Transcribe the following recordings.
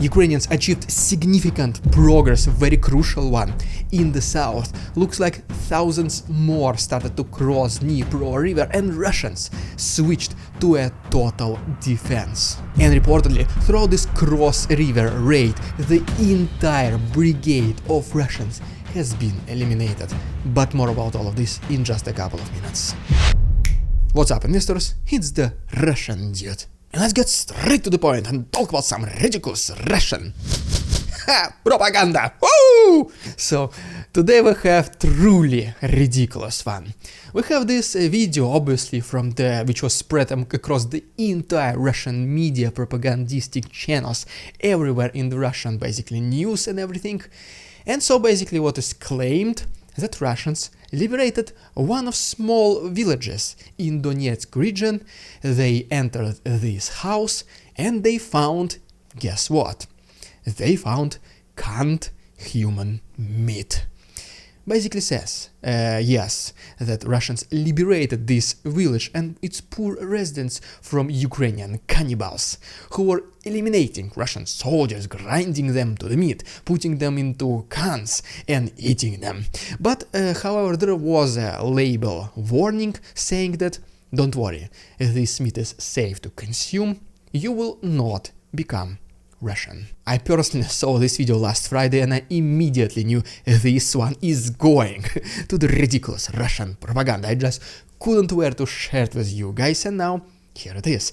Ukrainians achieved significant progress, very crucial one, in the south. Looks like thousands more started to cross Dnipro river and Russians switched to a total defense. And reportedly, throughout this cross-river raid, the entire brigade of Russians has been eliminated. But more about all of this in just a couple of minutes. What's up, investors? It's the Russian dude. And let's get straight to the point and talk about some ridiculous Russian propaganda. Woo! So today we have truly ridiculous one. We have this video, obviously, which was spread across the entire Russian media, propagandistic channels everywhere in the Russian, basically news and everything. And so basically what is claimed that Russians liberated one of small villages in Donetsk region. They entered this house and they found, guess what? They found canned human meat. Basically says, yes, that Russians liberated this village and its poor residents from Ukrainian cannibals, who were eliminating Russian soldiers, grinding them to the meat, putting them into cans and eating them. But, however, there was a label warning saying that, don't worry, this meat is safe to consume, you will not become Russian. I personally saw this video last Friday and I immediately knew this one is going to the ridiculous Russian propaganda. I just couldn't wait to share it with you guys, and now here it is.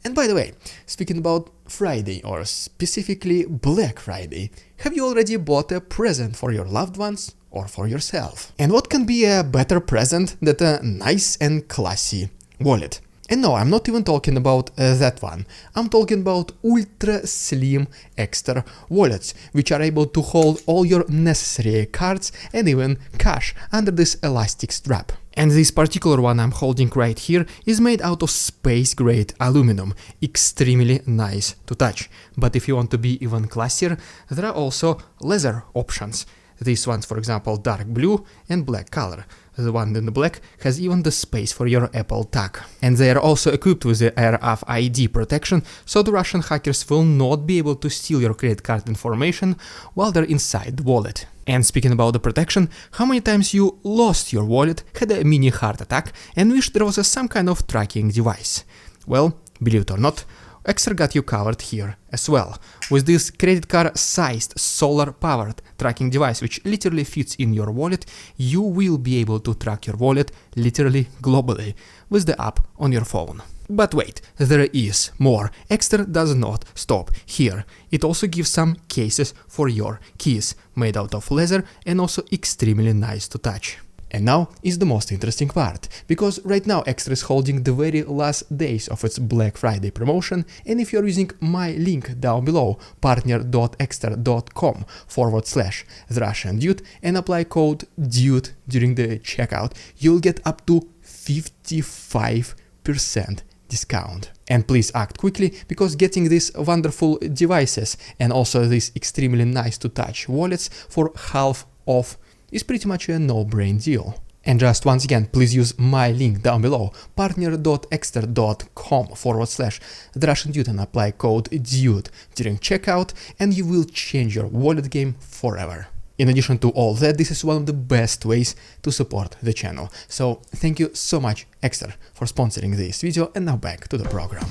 And by the way, speaking about Friday, or specifically Black Friday, have you already bought a present for your loved ones or for yourself? And what can be a better present than a nice and classy wallet? And no, I'm not even talking about that one. I'm talking about ultra slim extra wallets, which are able to hold all your necessary cards and even cash under this elastic strap. And this particular one I'm holding right here is made out of space-grade aluminum, extremely nice to touch. But if you want to be even classier, there are also leather options. These ones, for example, dark blue and black color. The one in the black has even the space for your Apple tag. And they are also equipped with the RFID protection, so the Russian hackers will not be able to steal your credit card information while they're inside the wallet. And speaking about the protection, how many times you lost your wallet, had a mini heart attack, and wished there was some kind of tracking device? Well, believe it or not, Extra got you covered here as well, with this credit card sized solar powered tracking device which literally fits in your wallet. You will be able to track your wallet literally globally with the app on your phone. But wait, there is more. Extra does not stop here. It also gives some cases for your keys, made out of leather and also extremely nice to touch. And now is the most interesting part, because right now Extra is holding the very last days of its Black Friday promotion, and if you're using my link down below, partner.extra.com/TheRussianDude, and apply code DUDE during the checkout, you'll get up to 55% discount. And please act quickly, because getting these wonderful devices and also these extremely nice to touch wallets for half off is pretty much a no-brain deal. And just once again, please use my link down below, partner.extra.com/TheRussianDude, and apply code DUDE during checkout, and you will change your wallet game forever. In addition to all that, this is one of the best ways to support the channel. So thank you so much, Extra, for sponsoring this video, and now back to the program.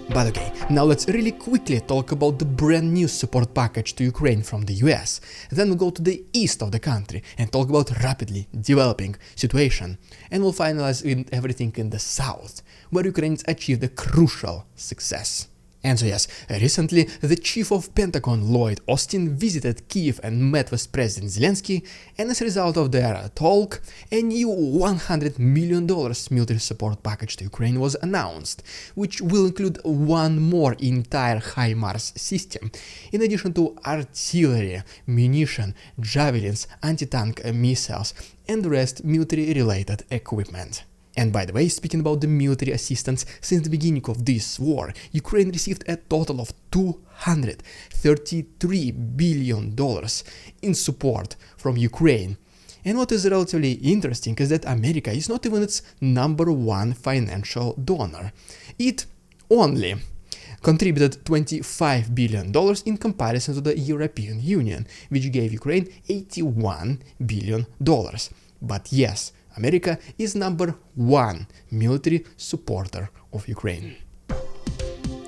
But okay, now let's really quickly talk about the brand new support package to Ukraine from the US. Then we'll go to the east of the country and talk about rapidly developing situation. And we'll finalize with everything in the south, where Ukrainians achieved a crucial success. And so yes, recently the chief of Pentagon Lloyd Austin visited Kiev and met with President Zelensky, and as a result of their talk, a new $100 million military support package to Ukraine was announced, which will include one more entire HIMARS system, in addition to artillery, munition, javelins, anti-tank missiles, and the rest military-related equipment. And by the way, speaking about the military assistance, since the beginning of this war, Ukraine received a total of $233 billion in support from Ukraine. And what is relatively interesting is that America is not even its #1 financial donor. It only contributed $25 billion in comparison to the European Union, which gave Ukraine $81 billion. But yes, America is #1 military supporter of Ukraine.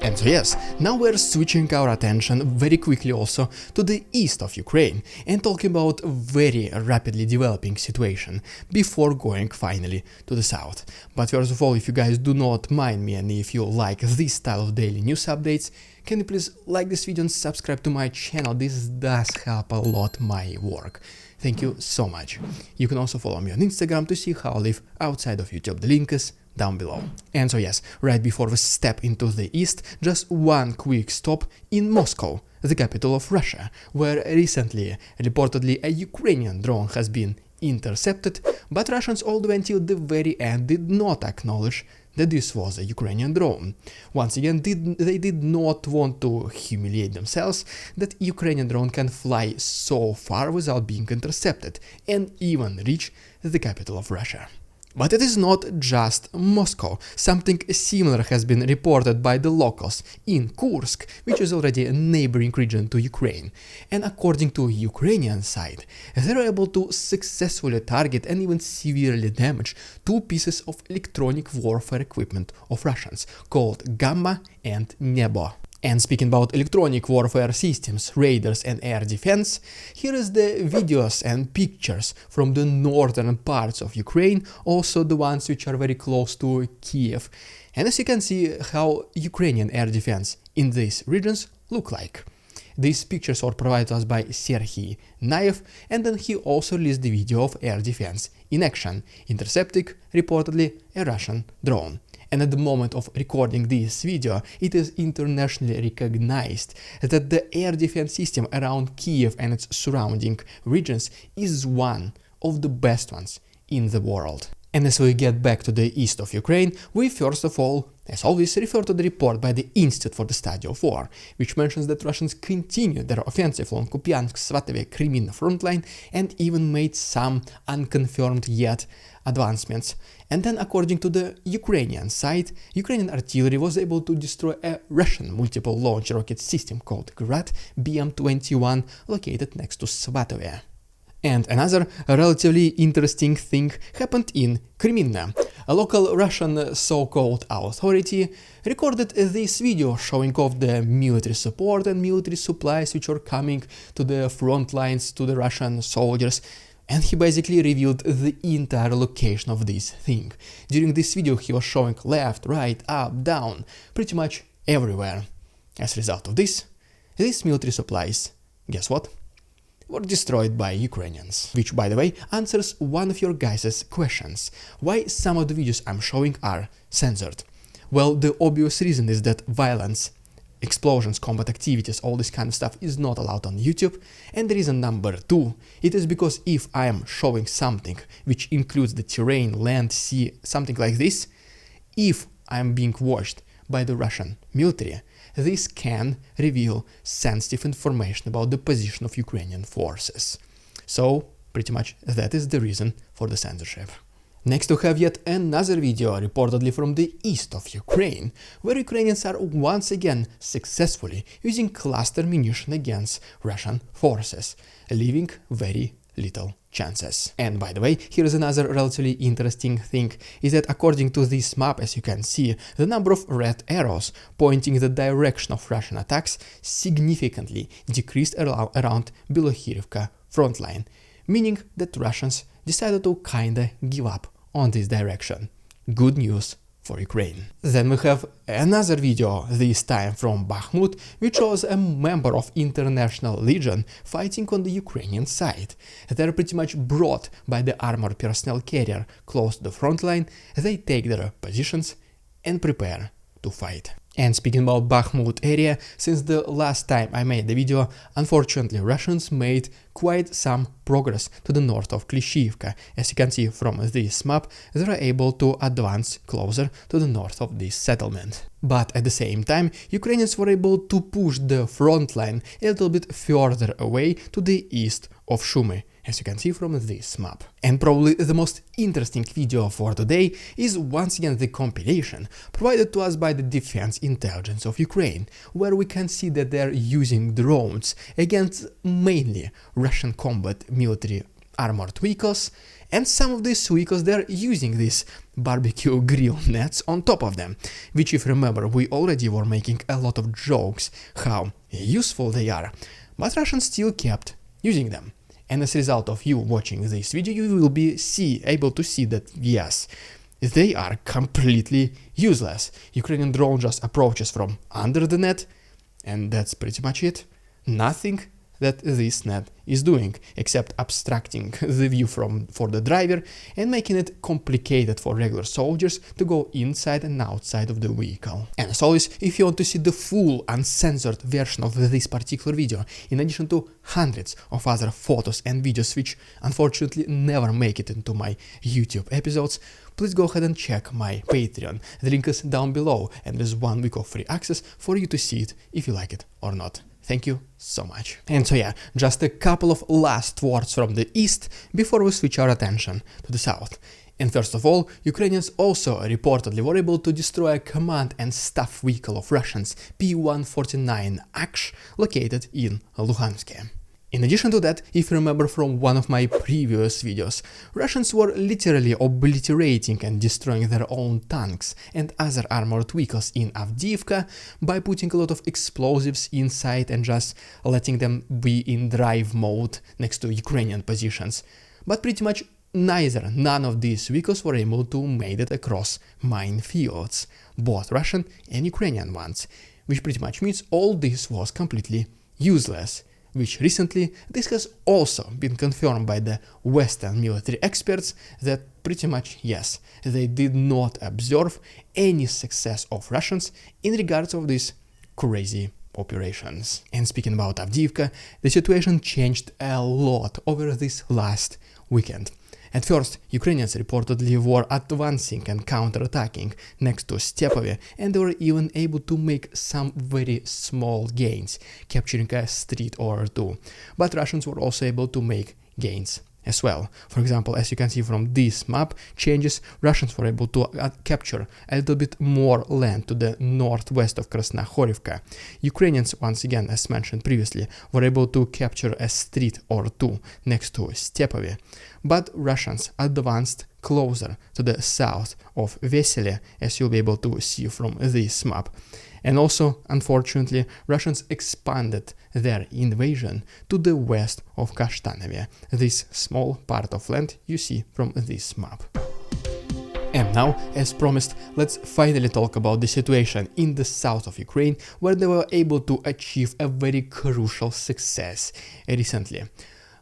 And so yes, now we're switching our attention very quickly also to the east of Ukraine and talking about a very rapidly developing situation before going finally to the south. But first of all, if you guys do not mind me and if you like this style of daily news updates, can you please like this video and subscribe to my channel? This does help a lot my work. Thank you so much. You can also follow me on Instagram to see how I live outside of YouTube. The link is down below. And so yes, right before we step into the east, just one quick stop in Moscow, the capital of Russia, where recently, reportedly, a Ukrainian drone has been intercepted, but Russians all the way until the very end did not acknowledge that this was a Ukrainian drone. Once again, they did not want to humiliate themselves that Ukrainian drone can fly so far without being intercepted and even reach the capital of Russia. But it is not just Moscow. Something similar has been reported by the locals in Kursk, which is already a neighboring region to Ukraine. And according to Ukrainian side, they were able to successfully target and even severely damage two pieces of electronic warfare equipment of Russians, called Gamma and Nebo. And speaking about electronic warfare systems, radars and air defense, here is the videos and pictures from the northern parts of Ukraine, also the ones which are very close to Kiev. And as you can see how Ukrainian air defense in these regions look like. These pictures were provided to us by Serhiy Naev, and then he also released the video of air defense in action, intercepting reportedly a Russian drone. And at the moment of recording this video, it is internationally recognized that the air defense system around Kiev and its surrounding regions is one of the best ones in the world. And as we get back to the east of Ukraine, we first of all, as always, refer to the report by the Institute for the Study of War, which mentions that Russians continued their offensive along Kupiansk-Svatove-Kreminna front line and even made some unconfirmed yet advancements. And then, according to the Ukrainian side, Ukrainian artillery was able to destroy a Russian multiple launch rocket system called Grad BM-21 located next to Svatove. And another relatively interesting thing happened in Kreminna. A local Russian so-called authority recorded this video showing off the military support and military supplies which were coming to the front lines to the Russian soldiers. And he basically revealed the entire location of this thing. During this video he was showing left, right, up, down, pretty much everywhere. As a result of this, these military supplies, guess what? Were destroyed by Ukrainians. Which, by the way, answers one of your guys' questions. Why some of the videos I'm showing are censored? Well, the obvious reason is that violence, explosions, combat activities, all this kind of stuff is not allowed on YouTube. And the reason number two, it is because if I am showing something which includes the terrain, land, sea, something like this, if I am being watched by the Russian military, this can reveal sensitive information about the position of Ukrainian forces. So, pretty much that is the reason for the censorship. Next we have yet another video reportedly from the east of Ukraine, where Ukrainians are once again successfully using cluster munition against Russian forces, leaving very little chances. And by the way, here is another relatively interesting thing, is that according to this map, as you can see, the number of red arrows pointing the direction of Russian attacks significantly decreased around Bilohirivka front line, meaning that Russians decided to kinda give up on this direction. Good news for Ukraine. Then we have another video, this time from Bakhmut, which shows a member of International Legion fighting on the Ukrainian side. They're pretty much brought by the armored personnel carrier close to the front line, they take their positions and prepare to fight. And speaking about Bakhmut area, since the last time I made the video, unfortunately Russians made quite some progress to the north of Klishivka. As you can see from this map, they were able to advance closer to the north of this settlement. But at the same time, Ukrainians were able to push the front line a little bit further away to the east of Shumy, as you can see from this map. And probably the most interesting video for today is once again the compilation provided to us by the Defense Intelligence of Ukraine, where we can see that they're using drones against mainly Russian combat military armored vehicles, and some of these vehicles they're using these barbecue grill nets on top of them, which, if you remember, we already were making a lot of jokes how useful they are, but Russians still kept using them. And as a result of you watching this video, you will be able to see that yes, they are completely useless. Ukrainian drone just approaches from under the net, and that's pretty much it. Nothing that this net is doing except abstracting the view for the driver and making it complicated for regular soldiers to go inside and outside of the vehicle. And as always, if you want to see the full uncensored version of this particular video, in addition to hundreds of other photos and videos which unfortunately never make it into my YouTube episodes, please go ahead and check my Patreon. The link is down below, and there's 1 week of free access for you to see it if you like it or not. Thank you so much. And so yeah, just a couple of last words from the east before we switch our attention to the south. And first of all, Ukrainians also reportedly were able to destroy a command and staff vehicle of Russians, P-149 Aksh, located in Luhansk. In addition to that, if you remember from one of my previous videos, Russians were literally obliterating and destroying their own tanks and other armored vehicles in Avdiivka by putting a lot of explosives inside and just letting them be in drive mode next to Ukrainian positions. But pretty much none of these vehicles were able to make it across minefields, both Russian and Ukrainian ones, which pretty much means all this was completely useless. Which recently, this has also been confirmed by the Western military experts that pretty much, yes, they did not observe any success of Russians in regards of these crazy operations. And speaking about Avdiivka, the situation changed a lot over this last weekend. At first, Ukrainians reportedly were advancing and counterattacking next to Stepove, and they were even able to make some very small gains, capturing a street or two. But Russians were also able to make gains as well. For example, as you can see from this map changes, Russians were able to capture a little bit more land to the northwest of Krasnohorivka. Ukrainians, once again, as mentioned previously, were able to capture a street or two next to Stepove. But Russians advanced closer to the south of Vesele, as you'll be able to see from this map. And also, unfortunately, Russians expanded their invasion to the west of Kashtanove, this small part of land you see from this map. And now, as promised, let's finally talk about the situation in the south of Ukraine, where they were able to achieve a very crucial success recently.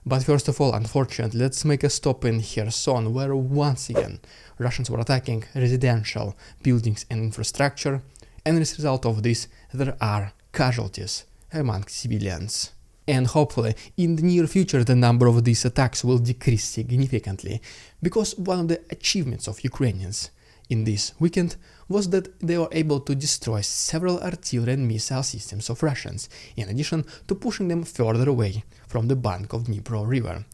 But first of all, unfortunately, let's make a stop in Kherson, where once again Russians were attacking residential buildings and infrastructure, and as a result of this, there are casualties among civilians. And hopefully, in the near future, the number of these attacks will decrease significantly, because one of the achievements of Ukrainians in this weekend was that they were able to destroy several artillery and missile systems of Russians, in addition to pushing them further away from the bank of Dnipro river.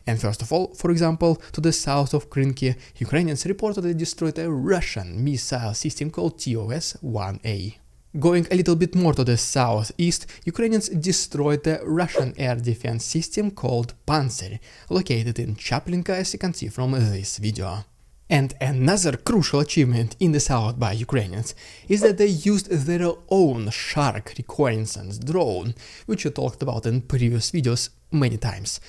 And first of all, for example, to the south of Krynki, Ukrainians reportedly destroyed a Russian missile system called TOS-1A. Going a little bit more to the southeast, Ukrainians destroyed a Russian air defense system called Pantsir, located in Chaplinka, as you can see from this video. And another crucial achievement in the south by Ukrainians is that they used their own Shark reconnaissance drone, which I talked about in previous videos many times.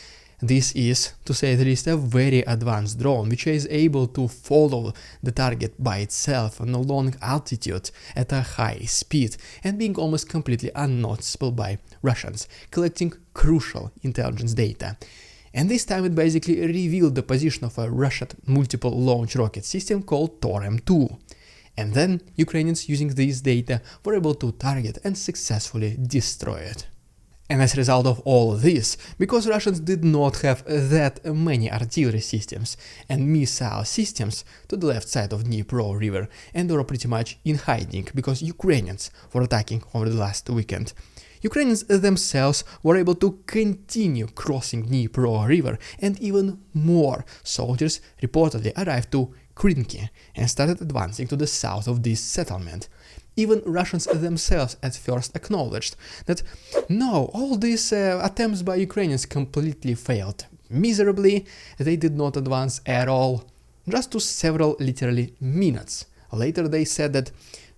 This is, to say the least, a very advanced drone which is able to follow the target by itself on a long altitude at a high speed and being almost completely unnoticeable by Russians, collecting crucial intelligence data. And this time it basically revealed the position of a Russian multiple launch rocket system called Torem-2. And then Ukrainians using this data were able to target and successfully destroy it. And as a result of all this, because Russians did not have that many artillery systems and missile systems to the left side of Dnipro river, and they were pretty much in hiding because Ukrainians were attacking over the last weekend, Ukrainians themselves were able to continue crossing Dnipro river, and even more soldiers reportedly arrived to Krinky and started advancing to the south of this settlement. Even Russians themselves at first acknowledged that no, all these attempts by Ukrainians completely failed. Miserably, they did not advance at all, just to several literally minutes. Later they said that,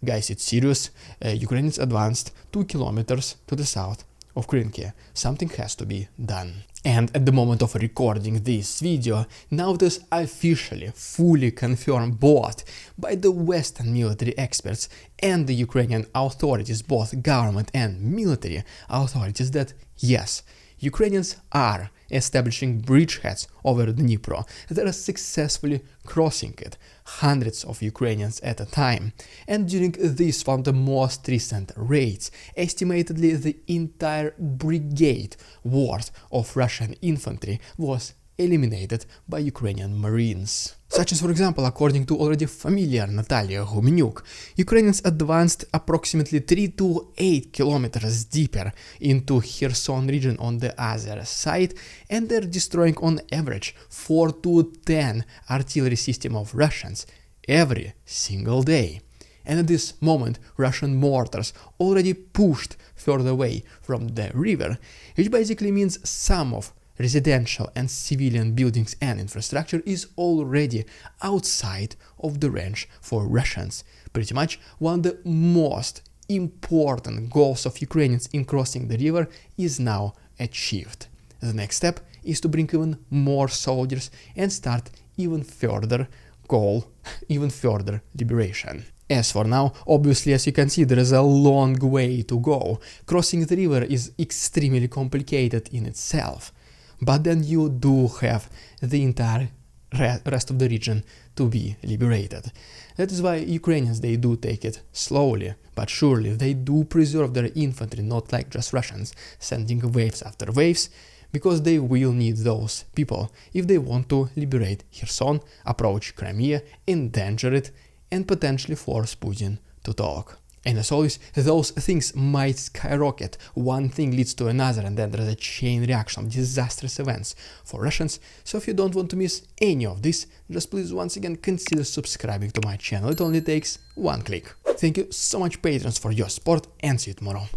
guys, it's serious, Ukrainians advanced 2 kilometers to the south of Krinky. Something has to be done. And at the moment of recording this video, now it is officially fully confirmed both by the Western military experts and the Ukrainian authorities, both government and military authorities, that yes, Ukrainians are establishing bridgeheads over Dnipro. They are successfully crossing it, hundreds of Ukrainians at a time. And during this one of the most recent raids, estimatedly the entire brigade worth of Russian infantry was eliminated by Ukrainian Marines. Such as, for example, according to already familiar Natalia Gumenyuk, Ukrainians advanced approximately 3 to 8 kilometers deeper into Kherson region on the other side, and they're destroying on average 4 to 10 artillery systems of Russians every single day. And at this moment, Russian mortars already pushed further away from the river, which basically means some of residential and civilian buildings and infrastructure is already outside of the range for Russians. Pretty much one of the most important goals of Ukrainians in crossing the river is now achieved. The next step is to bring even more soldiers and start even further liberation. As for now, obviously, as you can see, there is a long way to go. Crossing the river is extremely complicated in itself. But then you do have the entire rest of the region to be liberated. That is why Ukrainians, they do take it slowly, but surely. They do preserve their infantry, not like just Russians, sending waves after waves, because they will need those people if they want to liberate Kherson, approach Crimea, endanger it, and potentially force Putin to talk. And as always, those things might skyrocket. One thing leads to another, and then there's a chain reaction of disastrous events for Russians. So if you don't want to miss any of this, just please once again consider subscribing to my channel. It only takes one click. Thank you so much, patrons, for your support, and see you tomorrow.